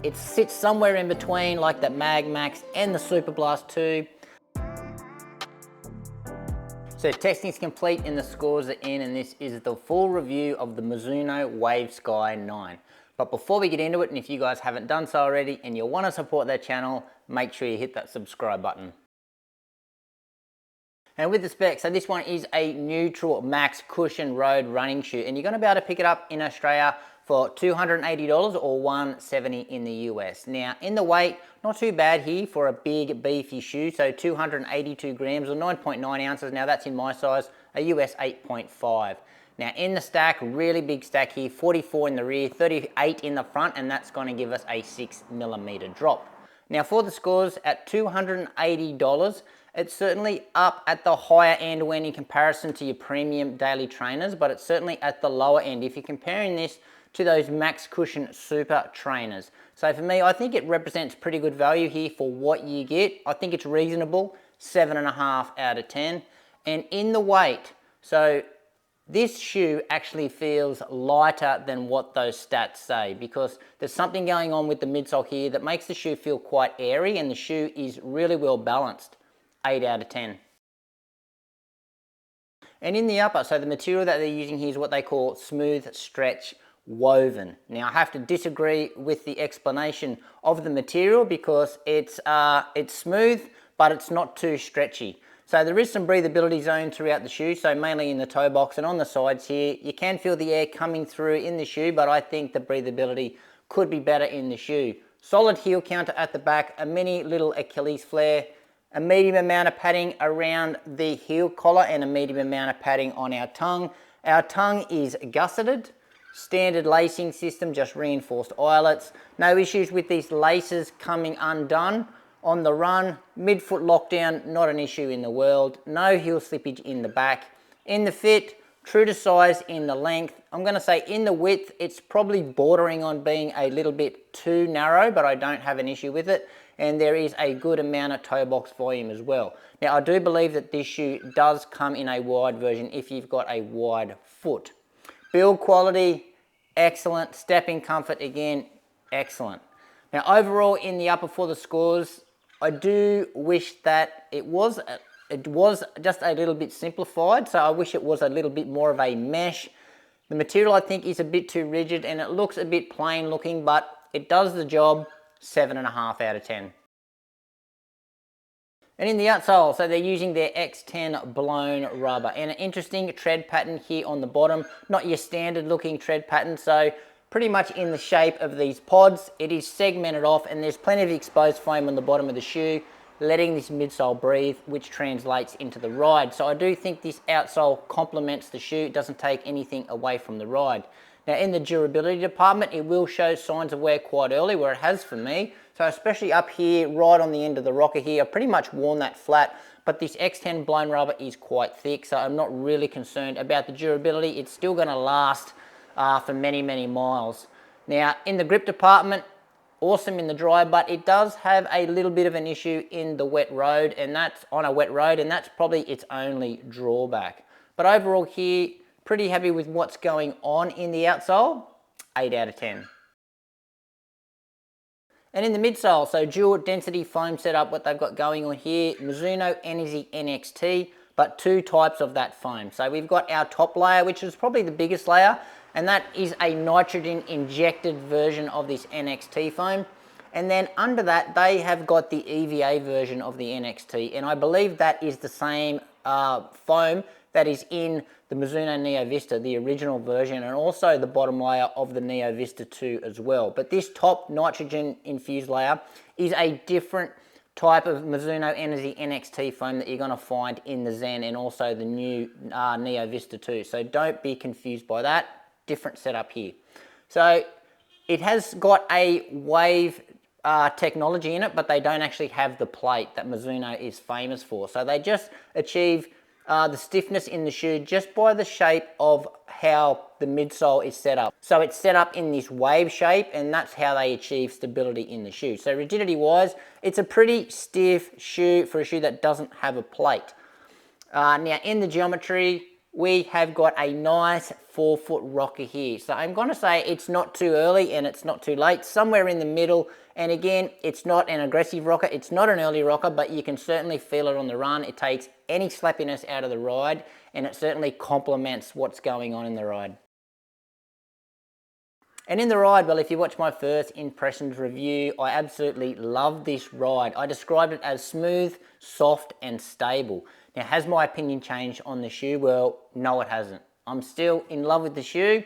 It sits somewhere in between like the Mag Max and the Super Blast 2. So testing is complete and the scores are in, and this is the full review of the Mizuno Wave Sky 9. But before we get into it, and if you guys haven't done so already and you want to support their channel, make sure you hit that subscribe button. And with the specs, so this one is a neutral max cushion road running shoe, and you're going to be able to pick it up in Australia for $280 or $170 in the US. Now in the weight, not too bad here for a big beefy shoe, so 282 grams or 9.9 ounces. Now that's in my size, a US 8.5. Now in the stack, really big stack here, 44 in the rear, 38 in the front, and that's going to give us a 6mm drop. Now for the scores at $280, it's certainly up at the higher end when in comparison to your premium daily trainers, but it's certainly at the lower end if you're comparing this to those max cushion super trainers. So for me, I think it represents pretty good value here for what you get. I think it's reasonable, 7.5 out of 10. And in the weight, so this shoe actually feels lighter than what those stats say, because there's something going on with the midsole here that makes the shoe feel quite airy, and the shoe is really well balanced. 8 out of 10. And in the upper, so the material that they're using here is what they call smooth stretch woven. Now I have to disagree with the explanation of the material, because it's smooth, but it's not too stretchy. So there is some breathability zone throughout the shoe, so mainly in the toe box and on the sides here. You can feel the air coming through in the shoe, but I think the breathability could be better in the shoe. Solid heel counter at the back, a mini little Achilles flare, a medium amount of padding around the heel collar, and a medium amount of padding on our tongue. Our tongue is gusseted, standard lacing system, just reinforced eyelets. No issues with these laces coming undone. On the run, midfoot lockdown, not an issue in the world. No heel slippage in the back. In the fit, true to size in the length. I'm going to say in the width, it's probably bordering on being a little bit too narrow, but I don't have an issue with it. And there is a good amount of toe box volume as well. Now I do believe that this shoe does come in a wide version if you've got a wide foot. Build quality, excellent. Stepping comfort, again, excellent. Now overall in the upper for the scores, I do wish that it was just a little bit simplified. So I wish it was a little bit more of a mesh. The material I think is a bit too rigid and it looks a bit plain looking, but it does the job. 7.5 out of 10. And in the outsole, so they're using their X10 blown rubber, and an interesting tread pattern here on the bottom. Not your standard looking tread pattern, so pretty much in the shape of these pods. It is segmented off, and there's plenty of exposed foam on the bottom of the shoe, letting this midsole breathe, which translates into the ride. So I do think this outsole complements the shoe. It doesn't take anything away from the ride. Now in the durability department, it will show signs of wear quite early, where it has for me. So especially up here, right on the end of the rocker here, I've pretty much worn that flat, but this X10 blown rubber is quite thick, so I'm not really concerned about the durability. It's still gonna last for many, many miles. Now in the grip department, awesome in the dry, but it does have a little bit of an issue in the wet road, and that's on a wet road, and that's probably its only drawback. But overall here, pretty happy with what's going on in the outsole, 8 out of 10. And in the midsole, so dual density foam setup, what they've got going on here, Mizuno Energy NXT, but two types of that foam. So we've got our top layer, which is probably the biggest layer, and that is a nitrogen injected version of this NXT foam. And then under that, they have got the EVA version of the NXT, and I believe that is the same foam that is in the Mizuno Neo Vista, the original version, and also the bottom layer of the Neo Vista 2 as well. But this top nitrogen infused layer is a different type of Mizuno Energy NXT foam that you're going to find in the Zen and also the new Neo Vista 2. So don't be confused by that. Different setup here. So it has got a wave technology in it, but they don't actually have the plate that Mizuno is famous for. So they just achieve the stiffness in the shoe just by the shape of how the midsole is set up. So it's set up in this wave shape, and that's how they achieve stability in the shoe. So rigidity wise, it's a pretty stiff shoe for a shoe that doesn't have a plate. Now in the geometry, we have got a nice 4-foot rocker here. So I'm going to say it's not too early and it's not too late, somewhere in the middle. And again, it's not an aggressive rocker, it's not an early rocker, but you can certainly feel it on the run. It takes any slappiness out of the ride, and it certainly complements what's going on in the ride. And in the ride, well, if you watch my first impressions review, I absolutely love this ride. I described it as smooth, soft, and stable. Now, has my opinion changed on the shoe? Well, no, it hasn't. I'm still in love with the shoe.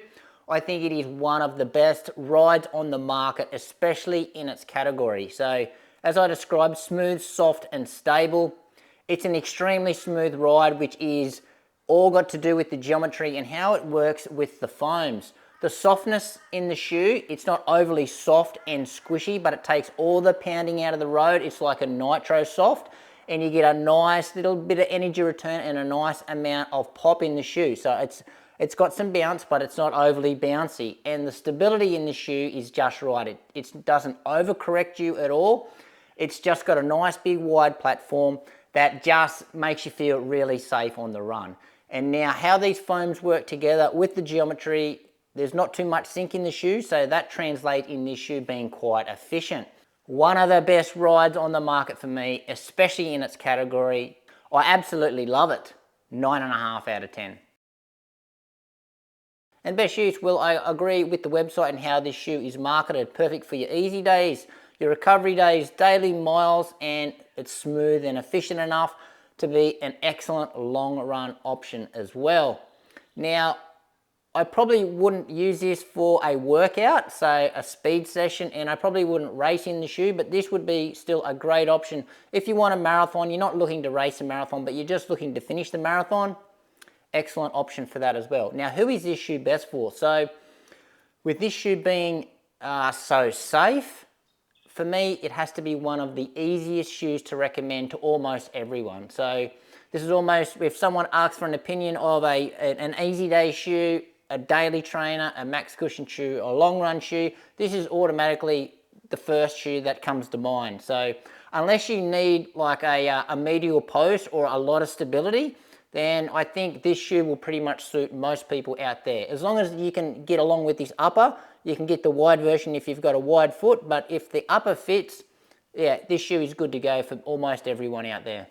I think it is one of the best rides on the market, especially in its category. So, as I described, smooth, soft, and stable. It's an extremely smooth ride, which is all got to do with the geometry and how it works with the foams. The softness in the shoe, it's not overly soft and squishy, but it takes all the pounding out of the road. It's like a nitro soft, and you get a nice little bit of energy return and a nice amount of pop in the shoe. So it's got some bounce, but it's not overly bouncy. And the stability in the shoe is just right. It doesn't overcorrect you at all. It's just got a nice big wide platform that just makes you feel really safe on the run. And now how these foams work together with the geometry, there's not too much sink in the shoe, so that translates in this shoe being quite efficient. One of the best rides on the market for me, especially in its category. I absolutely love it. 9.5 out of 10. And best use, well, I agree with the website and how this shoe is marketed. Perfect for your easy days, your recovery days, daily miles, and it's smooth and efficient enough to be an excellent long run option as well. Now, I probably wouldn't use this for a workout, so a speed session, and I probably wouldn't race in the shoe, but this would be still a great option. If you want a marathon, you're not looking to race a marathon, but you're just looking to finish the marathon, excellent option for that as well. Now, who is this shoe best for? So, with this shoe being so safe, for me, it has to be one of the easiest shoes to recommend to almost everyone. So, this is almost, if someone asks for an opinion of an easy day shoe, a daily trainer, a max cushion shoe, a long run shoe, this is automatically the first shoe that comes to mind. So unless you need like a medial post or a lot of stability, then I think this shoe will pretty much suit most people out there. As long as you can get along with this upper, you can get the wide version if you've got a wide foot, but if the upper fits, yeah, this shoe is good to go for almost everyone out there.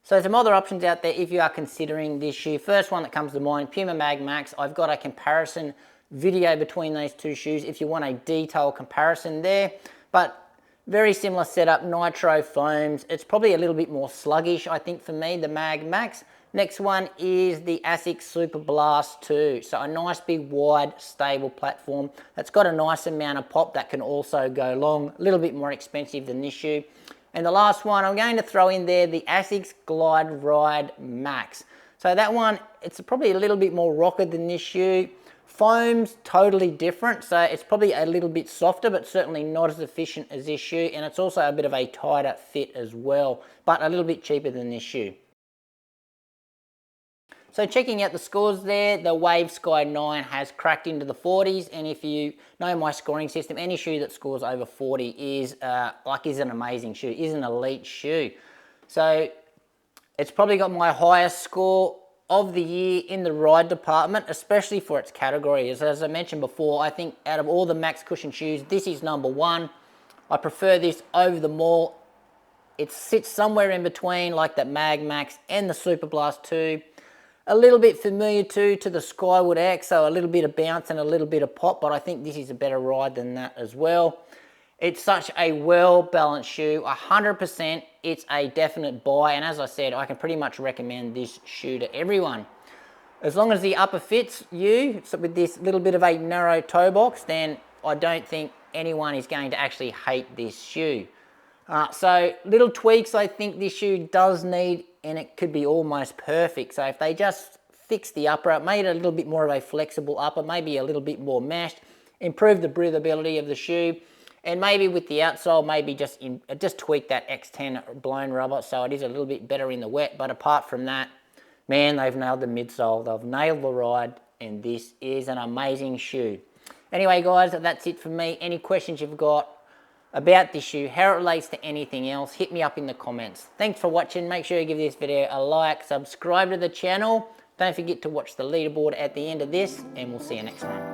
So some other options out there if you are considering this shoe. First one that comes to mind, Puma Mag Max. I've got a comparison video between those two shoes if you want a detailed comparison there. But very similar setup, nitro foams. It's probably a little bit more sluggish, I think, for me, the Mag Max. Next one is the Asics Super Blast 2. So a nice big wide stable platform that's got a nice amount of pop that can also go long. A little bit more expensive than this shoe. And the last one, I'm going to throw in there the Asics Glide Ride Max. So that one, it's probably a little bit more rocker than this shoe. Foam's totally different, so it's probably a little bit softer, but certainly not as efficient as this shoe. And it's also a bit of a tighter fit as well, but a little bit cheaper than this shoe. So checking out the scores there, the Wave Sky 9 has cracked into the 40s, and if you know my scoring system, any shoe that scores over 40 is an amazing shoe, is an elite shoe. So it's probably got my highest score of the year in the ride department, especially for its category. As I mentioned before, I think out of all the max cushion shoes, this is number one. I prefer this over them all. It sits somewhere in between like that Mag Max and the Super Blast 2. A little bit familiar too to the Skyward X, so a little bit of bounce and a little bit of pop, but I think this is a better ride than that as well. It's such a well-balanced shoe, 100%. It's a definite buy, and as I said, I can pretty much recommend this shoe to everyone. As long as the upper fits you, so with this little bit of a narrow toe box, then I don't think anyone is going to actually hate this shoe. So little tweaks I think this shoe does need, and it could be almost perfect. So if they just fix the upper up, made it a little bit more of a flexible upper, maybe a little bit more meshed, improve the breathability of the shoe, and maybe with the outsole, maybe just tweak that X10 blown rubber so it is a little bit better in the wet. But apart from that, man, they've nailed the midsole, they've nailed the ride, and this is an amazing shoe. Anyway, guys, that's it for me. Any questions you've got, about this shoe, how it relates to anything else, hit me up in the comments. Thanks for watching. Make sure you give this video a like, subscribe to the channel. Don't forget to watch the leaderboard at the end of this, and we'll see you next time.